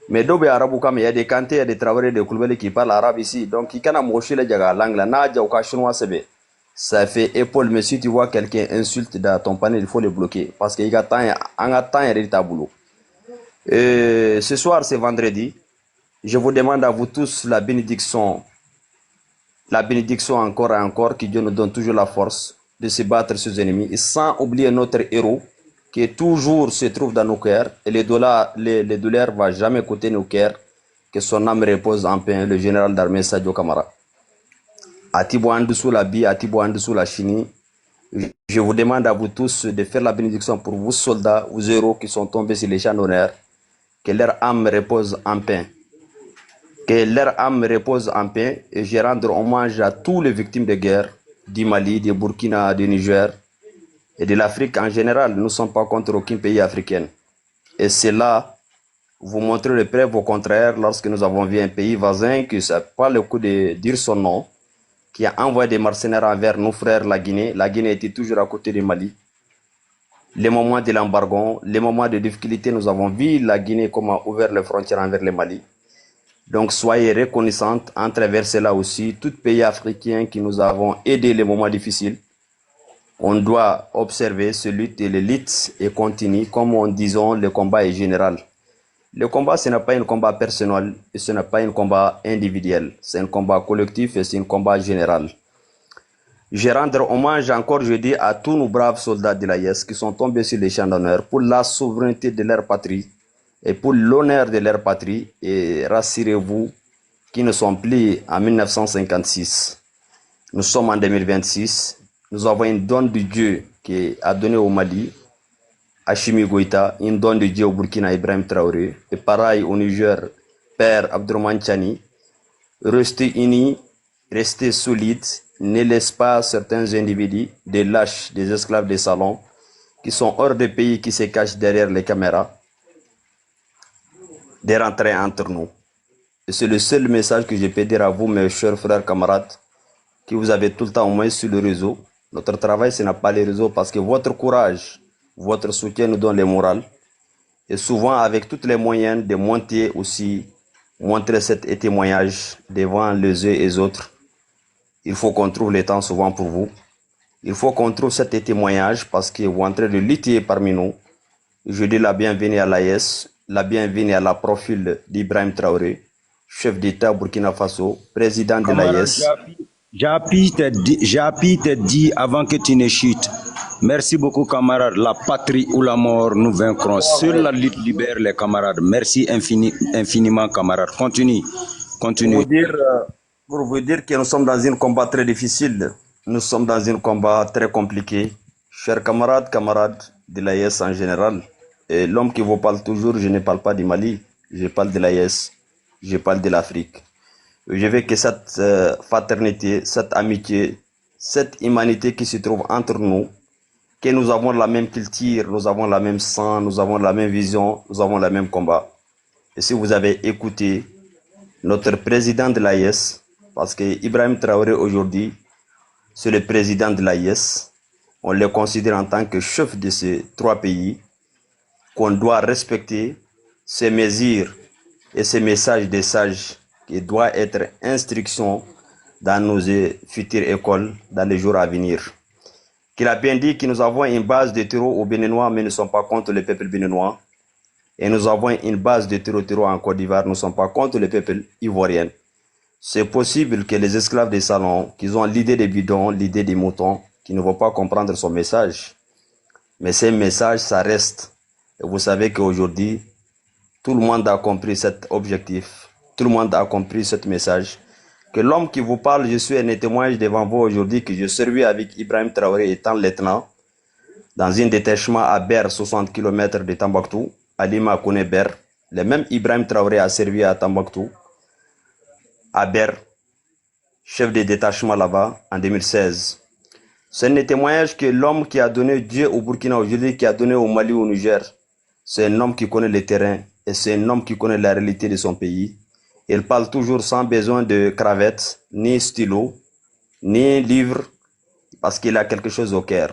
Mais do be arabu kame, il y a des Kanté, il y a des travailleurs de Koulibaly qui parlent arabe ici. Donc il kana moshi le jaga langue là, na ja chinois sebe. Ça fait épaule, mais si tu vois quelqu'un insulte dans ton panel, il faut le bloquer parce qu'il y a temps et boulot. Ce soir, c'est vendredi. Je vous demande à vous tous la bénédiction encore et encore, que Dieu nous donne toujours la force de se battre sur les ennemis, et sans oublier notre héros qui toujours se trouve dans nos cœurs, et les dollars ne vont jamais coûter nos cœurs, que son âme repose en paix, le général d'armée Sadio Kamara. Atibo Andoussou la Bi, Atibo Andoussou la Chini. Je vous demande à vous tous de faire la bénédiction pour vos soldats, vos héros qui sont tombés sur les champs d'honneur, que leur âme repose en paix. Que leur âme repose en paix, et je rends hommage à tous les victimes de guerre du Mali, du Burkina, du Niger et de l'Afrique en général. Nous ne sommes pas contre aucun pays africain. Et c'est là, vous montrez les preuves au contraire, lorsque nous avons vu un pays voisin, que ce n'est pas le coup de dire son nom, qui a envoyé des mercenaires envers nos frères la Guinée. La Guinée était toujours à côté du Mali. Les moments de l'embargo, les moments de difficulté, nous avons vu la Guinée comment ouvert les frontières envers le Mali. Donc soyez reconnaissants en traversant là aussi tout pays africain qui nous avons aidé les moments difficiles. On doit observer celui de l'élite et continuer, comme on disons, le combat est général. Le combat, ce n'est pas un combat personnel et ce n'est pas un combat individuel. C'est un combat collectif et c'est un combat général. Je rends hommage encore, je dis, à tous nos braves soldats de l'AIS qui sont tombés sur les champs d'honneur pour la souveraineté de leur patrie et pour l'honneur de leur patrie. Et rassurez-vous qu'ils ne sont plus en 1956. Nous sommes en 2026. Nous avons une donne de Dieu qui a donné au Mali, Hachimi Goïta, une donne de Dieu au Burkina, Ibrahim Traoré, et pareil au Niger, Père Abdourahmane Tchani. Restez unis, restez solides, ne laissez pas certains individus, des lâches, des esclaves des salons, qui sont hors des pays, qui se cachent derrière les caméras, de rentrer entre nous. Et c'est le seul message que je peux dire à vous, mes chers frères, camarades, qui vous avez tout le temps au moins sur le réseau. Notre travail, ce n'est pas les réseaux, parce que votre courage, votre soutien nous donne le moral. Et souvent, avec tous les moyens de monter aussi, montrer cet témoignage devant les uns et les autres. Il faut qu'on trouve le temps souvent pour vous. Il faut qu'on trouve cet témoignage parce que vous êtes en train de lutter parmi nous. Je dis la bienvenue à l'AES, la bienvenue à la profil d'Ibrahim Traoré, chef d'État Burkina Faso, président de l'AES. J'appuie te dit avant que tu ne chutes. Merci beaucoup, camarades. La patrie ou la mort, nous vaincrons. Seule la lutte libère les camarades. Merci infiniment, camarades. Continue. Pour vous dire que nous sommes dans un combat très difficile. Nous sommes dans un combat très compliqué. Chers camarades de l'AES en général, et l'homme qui vous parle toujours, je ne parle pas du Mali, je parle de l'AES, je parle de l'Afrique. Je veux que cette fraternité, cette amitié, cette humanité qui se trouve entre nous, que nous avons la même culture, nous avons la même sang, nous avons la même vision, nous avons le même combat. Et si vous avez écouté notre président de l'AES, parce que Ibrahim Traoré aujourd'hui, c'est le président de l'AES, on le considère en tant que chef de ces 3 pays, qu'on doit respecter ces mesures et ces messages des sages qui doivent être instruction dans nos futures écoles dans les jours à venir. Qu'il a bien dit que nous avons une base de terreau au Béninois, mais nous ne sommes pas contre le peuple béninois. Et nous avons une base de terreau en Côte d'Ivoire, nous ne sommes pas contre le peuple ivoirien. C'est possible que les esclaves des salons, qui ont l'idée des bidons, l'idée des moutons, qui ne vont pas comprendre son message. Mais ces messages, ça reste. Et vous savez qu'aujourd'hui, tout le monde a compris cet objectif. Tout le monde a compris ce message. Que l'homme qui vous parle, je suis un témoignage devant vous aujourd'hui que je servis avec Ibrahim Traoré étant lieutenant dans un détachement à Ber, 60 km de Tambactou. Alima connaît Ber. Le même Ibrahim Traoré a servi à Tambactou, à Ber, chef de détachement là-bas en 2016. C'est un témoignage que l'homme qui a donné Dieu au Burkina aujourd'hui, qui a donné au Mali, au Niger, c'est un homme qui connaît le terrain et c'est un homme qui connaît la réalité de son pays. Il parle toujours sans besoin de cravate, ni stylo, ni livre, parce qu'il a quelque chose au cœur.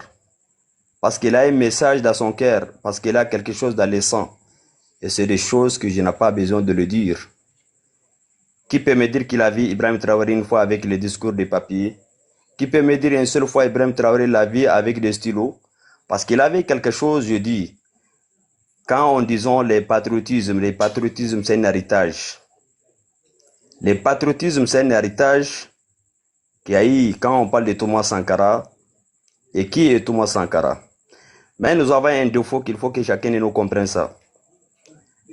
Parce qu'il a un message dans son cœur, parce qu'il a quelque chose dans le sang. Et c'est des choses que je n'ai pas besoin de le dire. Qui peut me dire qu'il a vu Ibrahim Traoré une fois avec le discours des papiers? Qui peut me dire une seule fois Ibrahim Traoré l'a vu avec des stylos? Parce qu'il avait quelque chose, je dis. Quand on disons le patriotisme c'est un héritage. Le patriotisme, c'est un héritage qui a eu, quand on parle de Thomas Sankara, et qui est Thomas Sankara? Mais nous avons un défaut qu'il faut que chacun de nous comprenne ça.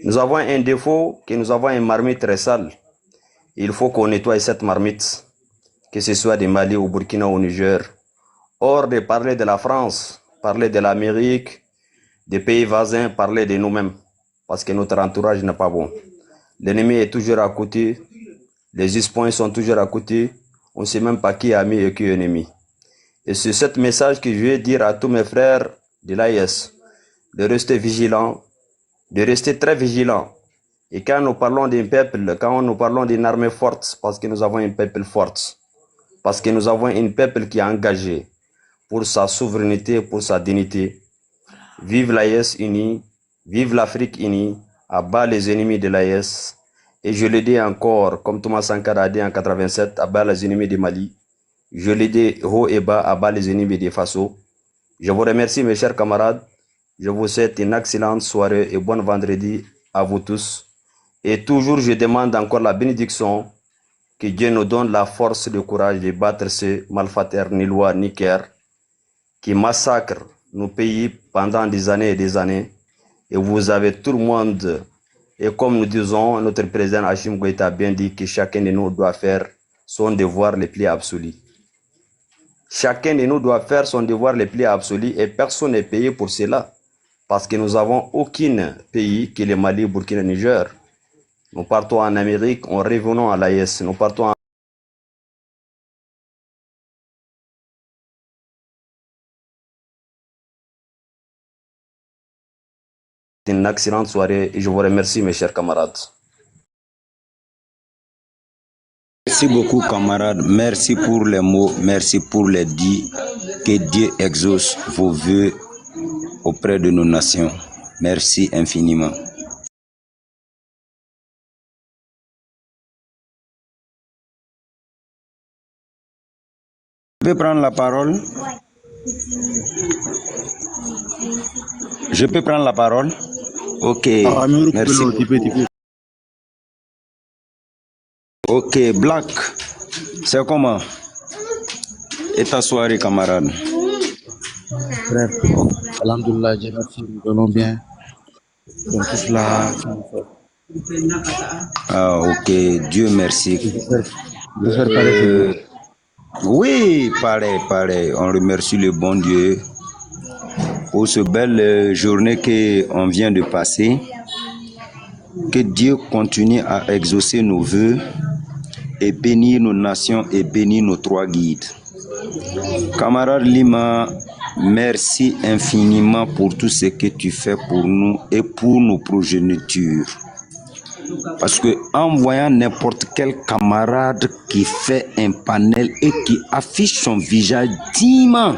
Nous avons un défaut que nous avons une marmite très sale. Il faut qu'on nettoie cette marmite, que ce soit des Mali, au Burkina, au Niger. Hors de parler de la France, parler de l'Amérique, des pays voisins, parler de nous-mêmes, parce que notre entourage n'est pas bon. L'ennemi est toujours à côté, les espions sont toujours à côté, on ne sait même pas qui est ami et qui est ennemi. Et c'est ce message que je vais dire à tous mes frères de l'AES, de rester vigilants, de rester très vigilants. Et quand nous parlons d'un peuple, quand nous parlons d'une armée forte, parce que nous avons un peuple fort, parce que nous avons un peuple qui est engagé pour sa souveraineté, pour sa dignité. Vive l'AES unie, vive l'Afrique unie, à bas les ennemis de l'AES. Et je le dis encore, comme Thomas Sankara a dit en 87, à bas les ennemis du Mali. Je le dis haut et bas, à bas les ennemis des Faso. Je vous remercie mes chers camarades. Je vous souhaite une excellente soirée et bon vendredi à vous tous. Et toujours je demande encore la bénédiction, que Dieu nous donne la force et le courage de battre ces malfaiteurs ni loi ni guerre qui massacrent nos pays pendant des années et des années. Et vous avez tout le monde, et comme nous disons, notre président Hachim Goïta a bien dit que chacun de nous doit faire son devoir le plus absolu. Chacun de nous doit faire son devoir le plus absolu et personne n'est payé pour cela. Parce que nous n'avons aucun pays que le Mali, Burkina, Niger. Nous partons en Amérique, on revenons à l'AES. Nous partons en une excellente soirée et je vous remercie mes chers camarades. Merci beaucoup camarades, merci pour les mots, merci pour les dits. Que Dieu exauce vos vœux auprès de nos nations. Merci infiniment. Je peux prendre la parole? Je peux prendre la parole? Ok, merci beaucoup. Ok, Black, c'est comment? Et ta soirée, camarade? Frère, alhamdoulilah, Dieu merci, nous allons bien. Donc, tout cela. Ah, ok, Dieu merci. Oui, pareil. On remercie le bon Dieu pour ce belle journée qu'on vient de passer. Que Dieu continue à exaucer nos vœux et bénir nos nations et bénir nos 3 guides. Camarade Lima, Merci infiniment pour tout ce que tu fais pour nous et pour nos progénitures. Parce que en voyant n'importe quel camarade qui fait un panel et qui affiche son visage dignement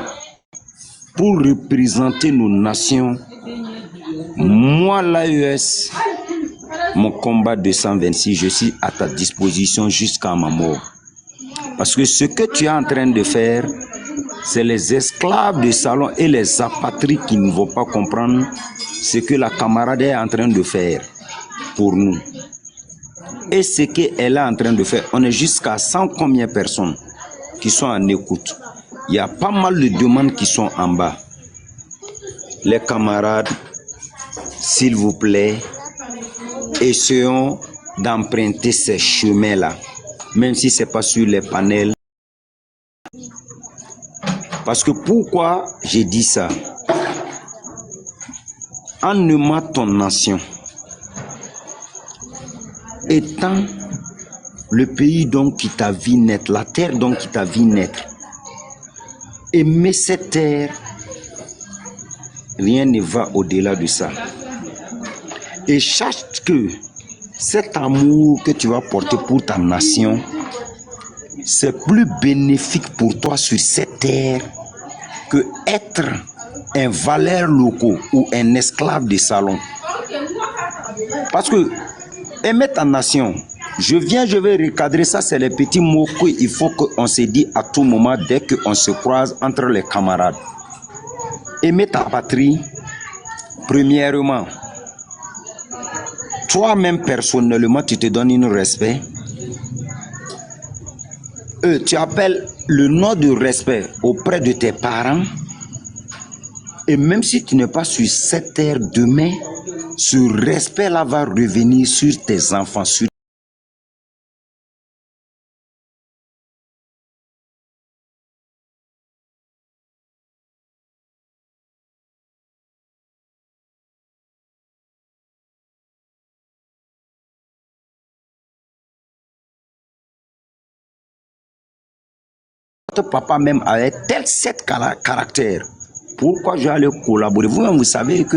pour représenter nos nations, moi l'AES, mon combat 226, je suis à ta disposition jusqu'à ma mort. Parce que ce que tu es en train de faire, c'est les esclaves de salon et les apatrides qui ne vont pas comprendre ce que la camarade est en train de faire pour nous. Et ce qu'elle est en train de faire, on est jusqu'à 100 combien de personnes qui sont en écoute. Il y a pas mal de demandes qui sont en bas. Les camarades, s'il vous plaît, essayons d'emprunter ces chemins-là, même si ce n'est pas sur les panels. Parce que pourquoi j'ai dit ça? En nommant ton nation, étant le pays donc qui t'a vu naître, la terre donc qui t'a vu naître, aimer cette terre, rien ne va au-delà de ça. Et sache que cet amour que tu vas porter pour ta nation, c'est plus bénéfique pour toi sur cette terre que être un valeur local ou un esclave de salon. Parce que aimer ta nation, je vais recadrer ça, c'est les petits mots qu'il faut qu'on se dise à tout moment dès qu'on se croise entre les camarades. Aimer ta patrie, premièrement, toi-même personnellement, tu te donnes un respect. Tu appelles le nom de respect auprès de tes parents. Et même si tu n'es pas sur cette terre demain, ce respect-là va revenir sur tes enfants. Votre papa même avait tel set caractère. Pourquoi je vais aller collaborer? Vous-même, vous savez que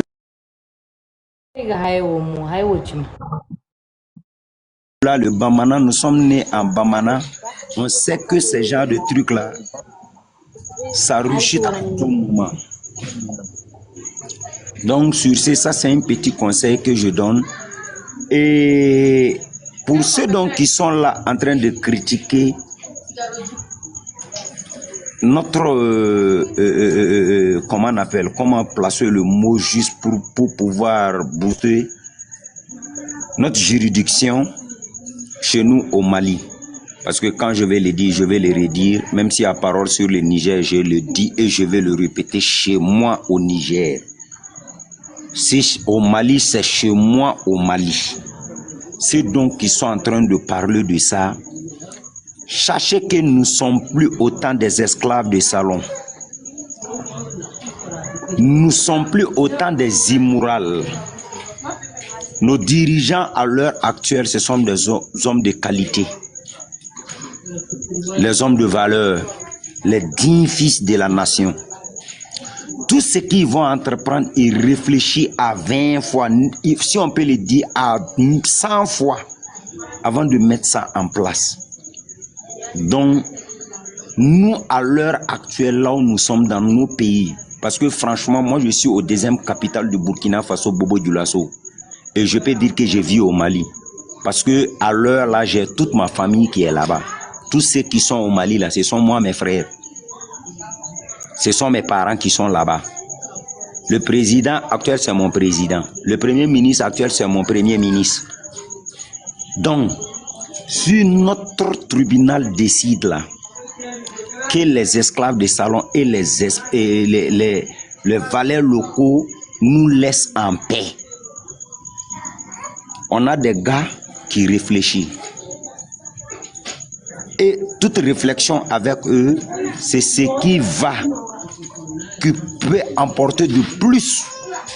là, le Bamana, nous sommes nés en Bamana. On sait que ces genres de trucs-là, ça rechute à tout moment. Donc, sur ce, ça, c'est un petit conseil que je donne. Et pour ceux donc qui sont là en train de critiquer notre, comment placer le mot juste pour pouvoir booster notre juridiction chez nous au Mali. Parce que quand je vais le dire, je vais le redire, même s'il y a parole sur le Niger, je le dis et je vais le répéter chez moi au Niger. Si au Mali, c'est chez moi au Mali. Ceux donc qui sont en train de parler de ça, sachez que nous ne sommes plus autant des esclaves de salon. Nous ne sommes plus autant des immorales. Nos dirigeants à l'heure actuelle, ce sont des hommes de qualité. Les hommes de valeur, les dignes fils de la nation. Tout ce qu'ils vont entreprendre, ils réfléchissent à 20 fois, si on peut le dire à 100 fois, avant de mettre ça en place. Donc, nous, à l'heure actuelle, là où nous sommes dans nos pays, parce que franchement, moi, je suis au deuxième capitale du Burkina Faso, Bobo Dioulasso. Et je peux dire que je vis au Mali. Parce que à l'heure là, j'ai toute ma famille qui est là-bas. Tous ceux qui sont au Mali, là, ce sont moi, mes frères. Ce sont mes parents qui sont là-bas. Le président actuel, c'est mon président. Le premier ministre actuel, c'est mon premier ministre. Donc, si notre tribunal décide là, que les esclaves de salon et les valets locaux nous laissent en paix, on a des gars qui réfléchissent. Et toute réflexion avec eux, c'est ce qui peut emporter de plus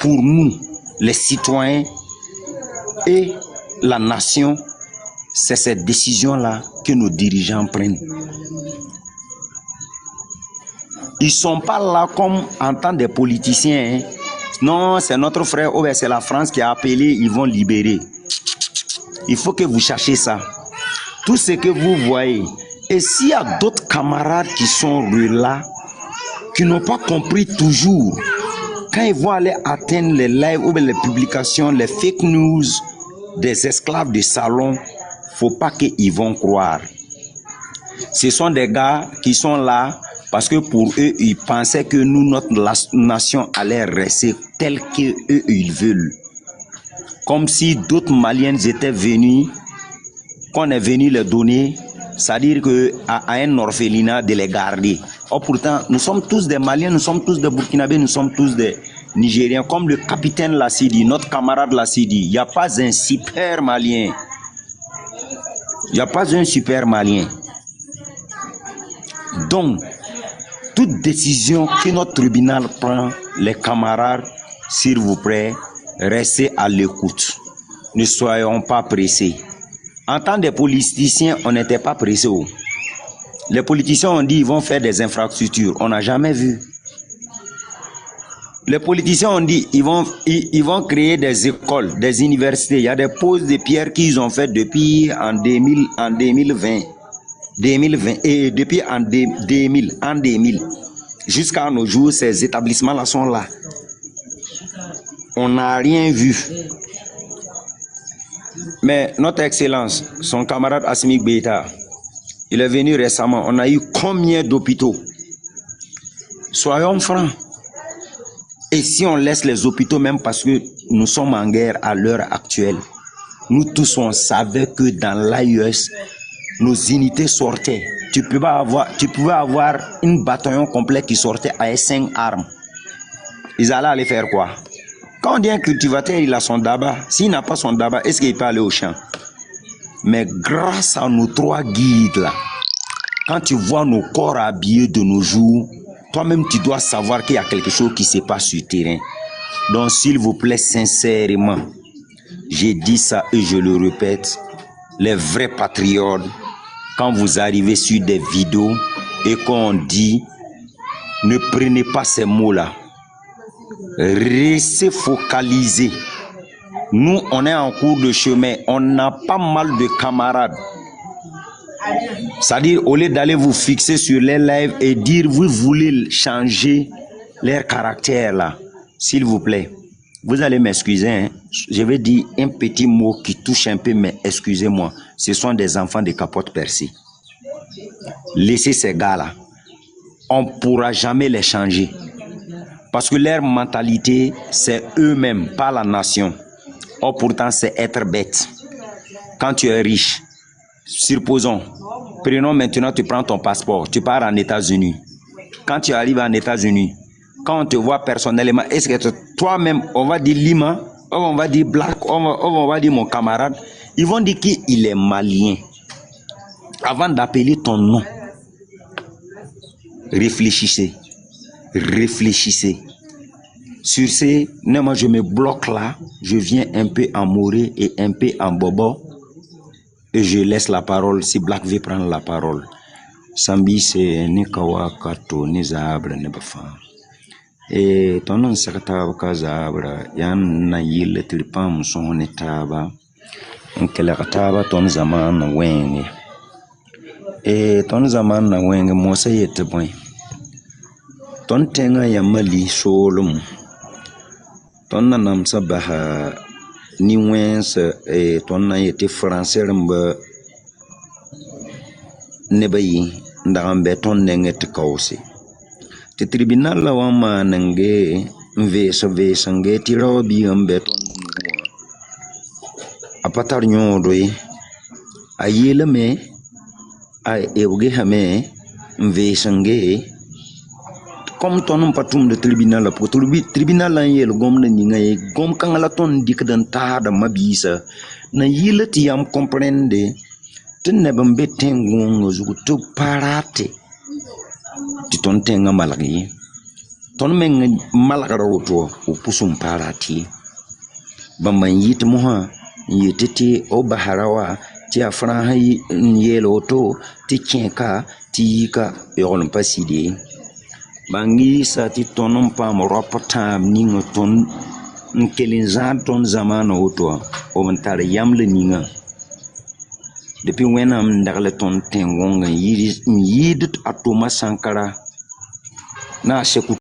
pour nous, les citoyens et la nation. C'est cette décision-là que nos dirigeants prennent. Ils sont pas là comme en tant que des politiciens. Hein. Non, c'est notre frère, oh, c'est la France qui a appelé, ils vont libérer. Il faut que vous cherchiez ça. Tout ce que vous voyez. Et s'il y a d'autres camarades qui sont là, qui n'ont pas compris toujours, quand ils vont aller atteindre les lives ou les publications, les fake news des esclaves de salon, faut pas qu'ils vont croire. Ce sont des gars qui sont là parce que pour eux, ils pensaient que nous, notre nation allait rester telle qu'eux, ils veulent. Comme si d'autres Maliens étaient venus, qu'on est venu les donner, c'est-à-dire qu'à un orphelinat de les garder. Or pourtant, nous sommes tous des Maliens, nous sommes tous des Burkinabés, nous sommes tous des Nigériens. Comme le capitaine l'a dit, notre camarade l'a dit, il n'y a pas un super Malien. Il n'y a pas un super Malien. Donc, toute décision que notre tribunal prend, les camarades, s'il vous plaît, restez à l'écoute. Ne soyons pas pressés. En tant que politiciens, on n'était pas pressés. Les politiciens ont dit qu'ils vont faire des infrastructures. On n'a jamais vu. Les politiciens ont dit qu'ils vont créer des écoles, des universités. Il y a des poses de pierre qu'ils ont fait depuis en 2020. Et depuis en 2000. Jusqu'à nos jours, ces établissements-là sont là. On n'a rien vu. Mais notre Excellence, son camarade Assimi Goïta, il est venu récemment. On a eu combien d'hôpitaux? Soyons francs. Et si on laisse les hôpitaux, même parce que nous sommes en guerre à l'heure actuelle, nous tous on savait que dans l'AIS, nos unités sortaient. Tu pouvais avoir une bataillon complet qui sortait avec 5 armes. Ils allaient aller faire quoi? Quand on dit un cultivateur, il a son daba. S'il n'a pas son daba, est-ce qu'il peut aller au champ? Mais grâce à nos 3 guides là, quand tu vois nos corps habillés de nos jours, toi-même tu dois savoir qu'il y a quelque chose qui se passe sur le terrain. Donc s'il vous plaît, sincèrement, j'ai dit ça et je le répète, les vrais patriotes, quand vous arrivez sur des vidéos et qu'on dit, ne prenez pas ces mots-là. Restez focalisés. Nous, on est en cours de chemin. On a pas mal de camarades. C'est-à-dire, au lieu d'aller vous fixer sur les lives et dire, vous voulez changer leur caractère là, s'il vous plaît, vous allez m'excuser. Hein? Je vais dire un petit mot qui touche un peu, mais excusez-moi. Ce sont des enfants de capote percée. Laissez ces gars-là. On ne pourra jamais les changer. Parce que leur mentalité, c'est eux-mêmes, pas la nation. Or, pourtant, c'est être bête. Quand tu es riche, supposons, prenons maintenant, tu prends ton passeport, tu pars en États-Unis. Quand tu arrives en États-Unis, quand on te voit personnellement, est-ce que toi-même, on va dire Lima, on va dire Black, on va dire mon camarade, ils vont dire qu'il est malien. Avant d'appeler ton nom, réfléchissez. Réfléchissez. Sur ces, non, moi je me bloque là, je viens un peu en Moré et un peu en Bobo et je laisse la parole si Black veut prendre la parole. Sambi c'est Nikawa Kato Nizabra Nebafa. Et ton nom sakataba Kazabra, Yan Nayil Tripam son etaba, Nkelakataba ton zaman wenge. Et ton zaman wenge Mosa yete point. Ton tenga yamali solum. Ton nanam sabaha ni wens et ton na yete français mba nebayi ndagambe ton nenget kawsi. Te tribunal la wama nange vesa nge tirabi ambe ton apatar nyodoi ayele me ay ewge hame vesa nge comme ton patum de tribunal pour tribunal la yel gom na ninga gom kangala ton dik dan ta da mabisa na yilati yam comprendre tenne bambe tengo zugu to parate ti ton tenga malagi ton men malagara woto o pusum parati bamban yit moha yitete o baharawa ti afran hay yelo to ti kenka ti ka yon paside Bangi sa ti ton pam rapata ninga ton nkelin zan ton zamana oto o mentar yamle ninga depuis wenam ndagle ton tengonga yidit atoma sankara na seku